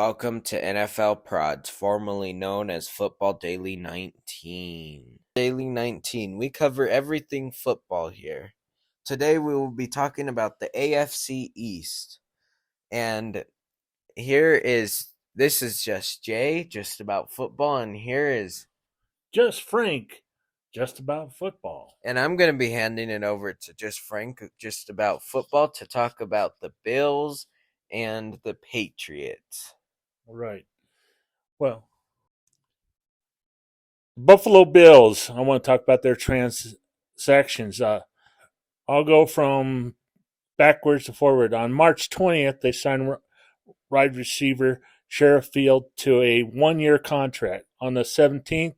Welcome to NFL Prods, formerly known as Football Daily 19. Daily 19, we cover everything football here. Today we will be talking about the AFC East. And this is just Jay, just about football, and here is Just Frank, just about football. and I'm going to be handing it over to just Frank, just about football, to talk about the Bills and the Patriots. All right. Well, Buffalo Bills. I want to talk about their transactions. I'll go from backwards to forward. On March 20th, they signed wide receiver Sheriff Field to a 1-year contract. On the 17th,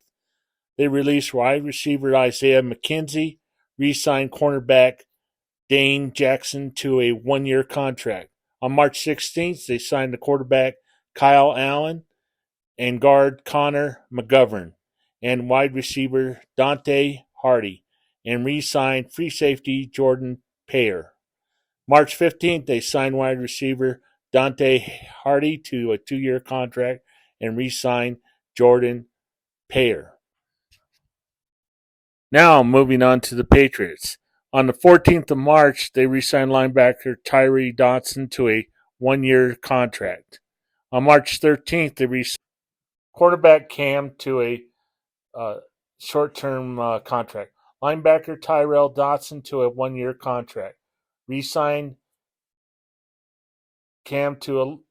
they released wide receiver Isaiah McKenzie, re-signed cornerback Dane Jackson to a 1-year contract. On March 16th, they signed the quarterback Kyle Allen and guard Connor McGovern and wide receiver Dante Hardy and re-signed free safety Jordan Payer. March 15th, they signed wide receiver Dante Hardy to a 2-year contract and re-signed Jordan Payer. Now moving on to the Patriots. On the 14th of March, they re-signed linebacker Tyree Dodson to a 1-year contract. On March 13th, they re-signed quarterback Cam to a short-term contract. Linebacker Tyrell Dodson to a 1-year contract. Re-signed Cam to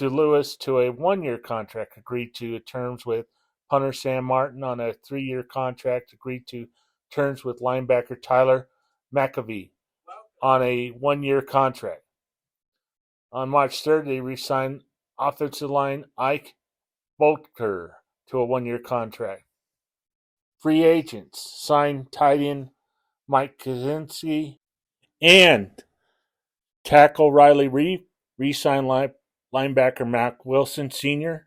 Lewis to a 1-year contract. Agreed to terms with punter Sam Martin on a 3-year contract. Agreed to terms with linebacker Tyler McAvee on a 1-year contract. On March 3rd, they re-signed offensive line Ike Bolker to a 1-year contract. Free agents signed tight end Mike Kaczynski and tackle Riley Reeve, re-signed linebacker Mac Wilson Sr.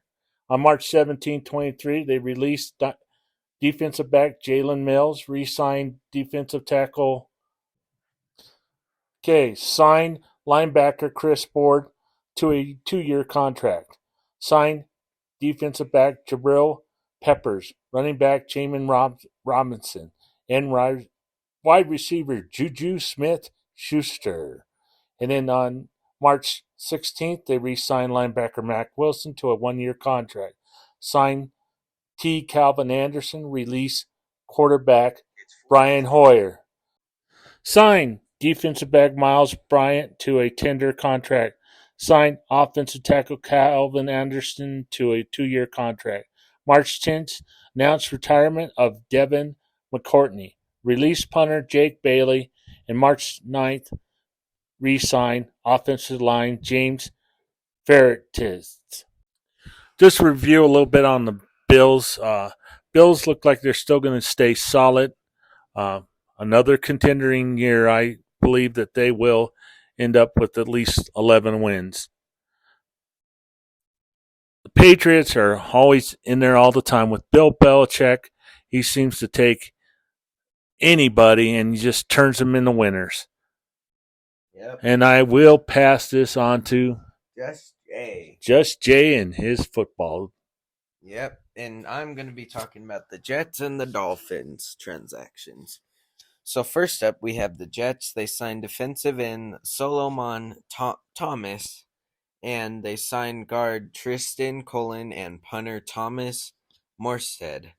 On March 17, 23, they released defensive back Jalen Mills, re-signed defensive tackle signed linebacker Chris Board to a 2-year contract. Signed defensive back Jabril Peppers, running back Jamin Robinson, and wide receiver Juju Smith-Schuster. And then on March 16th, they re-signed linebacker Mac Wilson to a 1-year contract. Signed T. Calvin Anderson, released quarterback Brian Hoyer. Signed defensive back Miles Bryant to a tender contract. Signed offensive tackle Calvin Anderson to a 2-year contract. March 10th, announced retirement of Devin McCourtney. Released punter Jake Bailey. And March 9th, re-signed offensive line James Ferretis. Just review a little bit on the Bills. Bills look like they're still going to stay solid. Another contendering year. I believe that they will end up with at least 11 wins. The Patriots are always in there all the time with Bill Belichick. He seems to take anybody and he just turns them into winners. Yep. And I will pass this on to Just Jay and his football. Yep, and I'm going to be talking about the Jets and the Dolphins transactions. So first up, we have the Jets. They signed defensive end Solomon Thomas, and they signed guard Tristan Cullen and punter Thomas Morstead.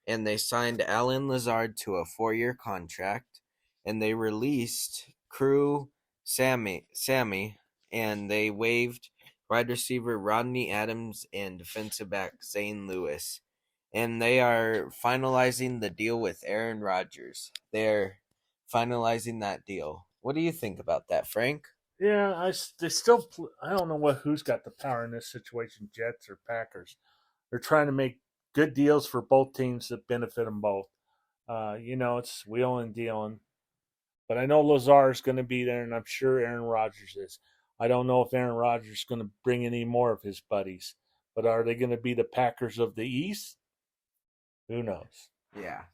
And they signed Alan Lazard to a 4-year contract, and they released Crew Sammy, and they waived wide receiver Rodney Adams and defensive back Zane Lewis. And they are finalizing the deal with Aaron Rodgers. They're finalizing that deal. What do you think about that, Frank? Yeah, I don't know who's got the power in this situation, Jets or Packers. They're trying to make good deals for both teams that benefit them both. It's wheeling and dealing. But I know Lazar is going to be there, and I'm sure Aaron Rodgers is. I don't know if Aaron Rodgers is going to bring any more of his buddies. But are they going to be the Packers of the East? Who knows? Yeah.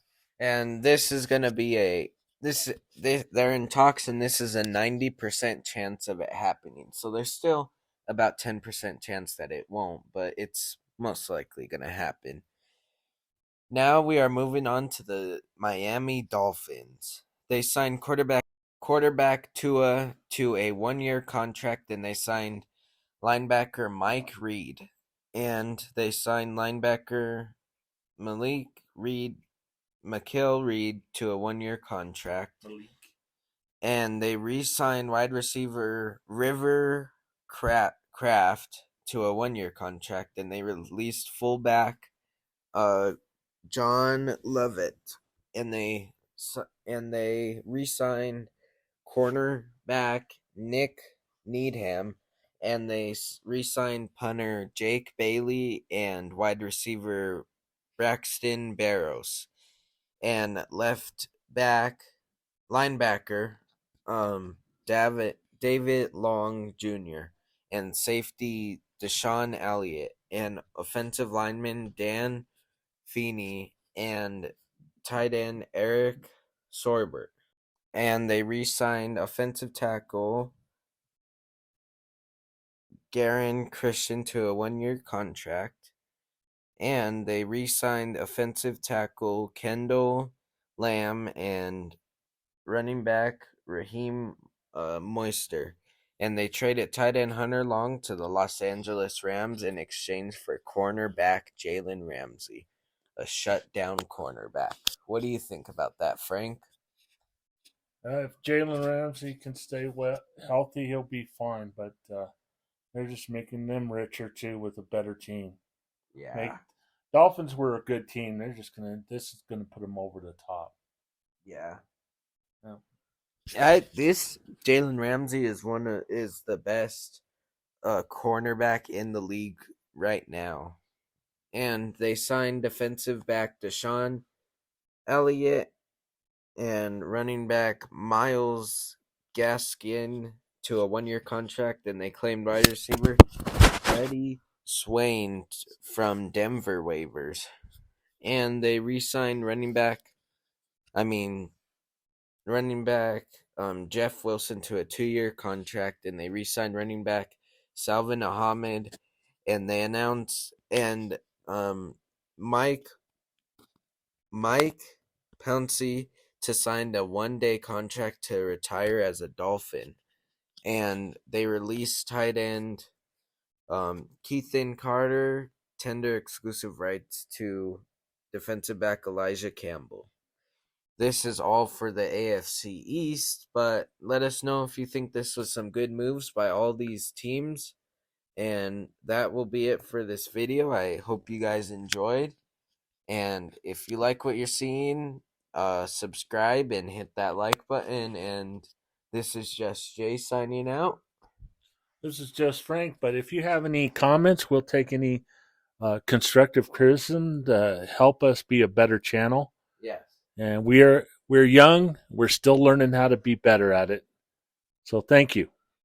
And this is going to be they're in talks, and this is a 90% chance of it happening. So there's still about 10% chance that it won't, but it's most likely going to happen. Now we are moving on to the Miami Dolphins. They signed quarterback Tua to a 1-year contract, and they signed linebacker Mike Reed, and they signed linebacker Malik Reed to a 1-year contract, and they re-signed wide receiver River Kraft to a 1-year contract, and they released fullback John Lovett, and they re-signed cornerback Nick Needham, and they re-signed punter Jake Bailey and wide receiver Braxton Barrows, and left back linebacker David Long Jr., and safety Deshaun Elliott, and offensive lineman Dan Feeney, and tight end Eric Sorbert. And they re-signed offensive tackle Garen Christian to a 1-year contract. And they re-signed offensive tackle Kendall Lamb and running back Raheem Moister. And they traded tight end Hunter Long to the Los Angeles Rams in exchange for cornerback Jalen Ramsey, a shutdown cornerback. What do you think about that, Frank? If Jalen Ramsey can stay healthy, he'll be fine. But they're just making them richer too with a better team. Yeah. Dolphins were a good team. This is gonna put them over the top. Yeah. This Jalen Ramsey is the best cornerback in the league right now, and they signed defensive back Deshaun Elliott and running back Miles Gaskin to a 1-year contract, and they claimed wide receiver Freddie Swain from Denver waivers, and they re-signed running back Jeff Wilson to a 2-year contract, and they re-signed running back Salvin Ahmed, and they announced Mike Pouncey to sign a 1-day contract to retire as a Dolphin, and they released tight end Keithan Carter, tender exclusive rights to defensive back Elijah Campbell. This is all for the AFC East, but let us know if you think this was some good moves by all these teams. And that will be it for this video. I hope you guys enjoyed. And if you like what you're seeing, subscribe and hit that like button. And this is just Jay signing out. This is just Frank. But if you have any comments, we'll take any constructive criticism to help us be a better channel. Yes. And we're young. We're still learning how to be better at it. So thank you.